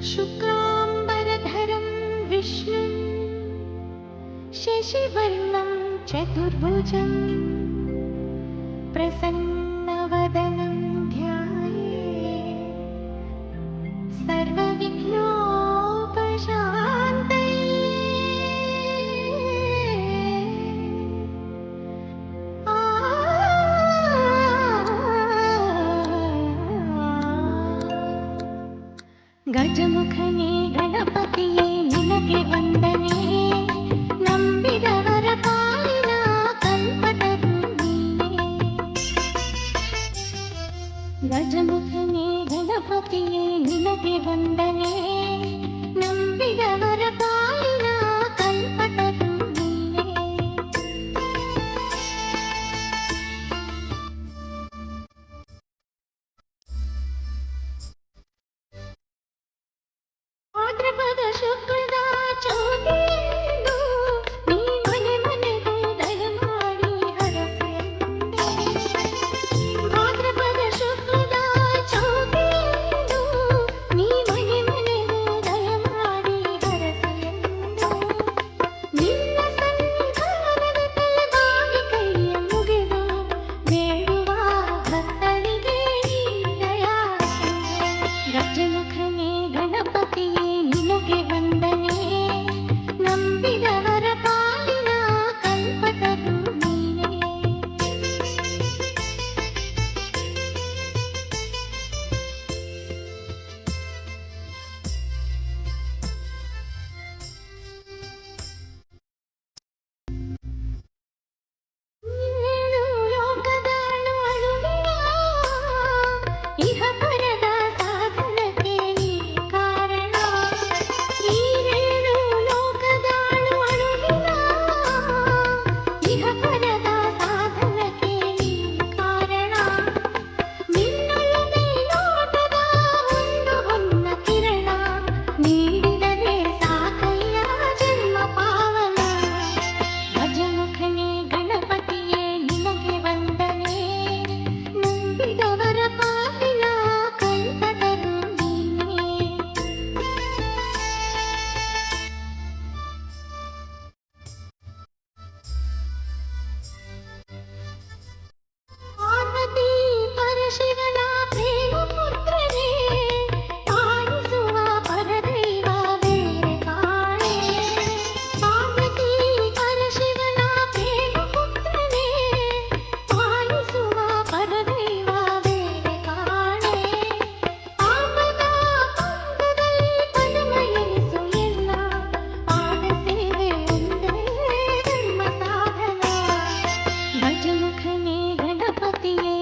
शुक्लाम्बरधरं विष्णुं शशिवर्णं चतुर्भुजं प्रसन्नवदनं ध्यायेत् सर्वविघ्नोपशान्तये। ಗಜಮುಖನೇ ಗಣಪತಿಯೇ ನಿನಗೆ ವಂದನೆ, ನಂಬಿದವರ ಪಾಲಿನ ಕಲ್ಪತರು ನೀನೇ. ಗಜಮುಖನೇ ಗಣಪತಿಯೇ ನಿನಗೆ ವಂದನೆ, ನಂಬಿದವರ ಪಾಲಿನ ಕಲ್ಪತರು ನೀನೇ. ಭಾದ್ರಪದ ಶುಕ್ಲದ ಚೌತಿಯೆಂದು ನೀ ಮನೆ ಮನೆಗೂ ದಯಮಾಡಿ ಹರಸೆಂದೆ. ಭಾದ್ರಪದ ಶುಕ್ಲದ ಚೌತಿಯೆಂದು ನೀ ಮನೆ ಮನೆಗೂ ದಯಮಾಡಿ ಹರಸೆಂದೆ. ನಿನ್ನ ಸನ್ನಿಧಾನದ ತಲೆಬಾಗಿ ಕೈಯ ಮುಗಿದು ಬೇಡುವ ಭಕ್ತರಿಗೆ ದಯಾಸೆ. ಗಜಮುಖನೇ ಗಣಪತಿಯೇ ನಿನಗೆ ವಂದನೆ, ನಂಬಿದವರ ಪಾಲಿನ ಕಲ್ಪತರು ನೀನೇ. ಏಳು ಲೋಕದಾಳು ಅಳುವಿನ ಇಹ ಪರದ ಸಾಧನಕ್ಕೆ ನೀ ಕಾರಣ. ಈರೇಳು ಲೋಕದಾಳು ಅಳುವಿನ ಇಹ ಪರದ ಸಾಧನಕ್ಕೆ ನೀ ಕಾರಣ. ನಿನ್ನೊಲವೇ ನೋಟದ ಒಂದು ಹೊನ್ನ ಕಿರಣ, ನೀಡಿದರೆ ಸಾಕಯ್ಯ ಜನ್ಮ ಪಾವನ. ಗಜಮುಖನೇ ಗಣಪತಿಯೇ ನಿನಗೆ ವಂದನೆ, ನಂಬಿದವರ ಪಾಲಿನ ಕಲ್ಪತರು ನೀನೇ. ಪಾರ್ವತಿ ಪರಶಿವನ ಪ್ರೇಮ ಪುತ್ರನೇ, ಪಾಲಿಸುವ ಪರದೈವ ಬೇರೆ ಕಾಣೆ. ಪಾರ್ವತಿ ಪರಶಿವನ ಪ್ರೇಮ ಪುತ್ರನೇ, ಪಾಲಿಸುವ ಪರದೈವ ಬೇರೆ ಕಾಣೆ. ಪಾಪದ ಪಂಗದಲ್ಲಿ ಪರಮ ಎನಿಸು ಎಲ್ಲ, ಪಾದ ಸೇವೆ ಒಂದೇ ಧರ್ಮ ಸಾಧನ. ಗಜಮುಖನೇ ಗಣಪತಿಯೇ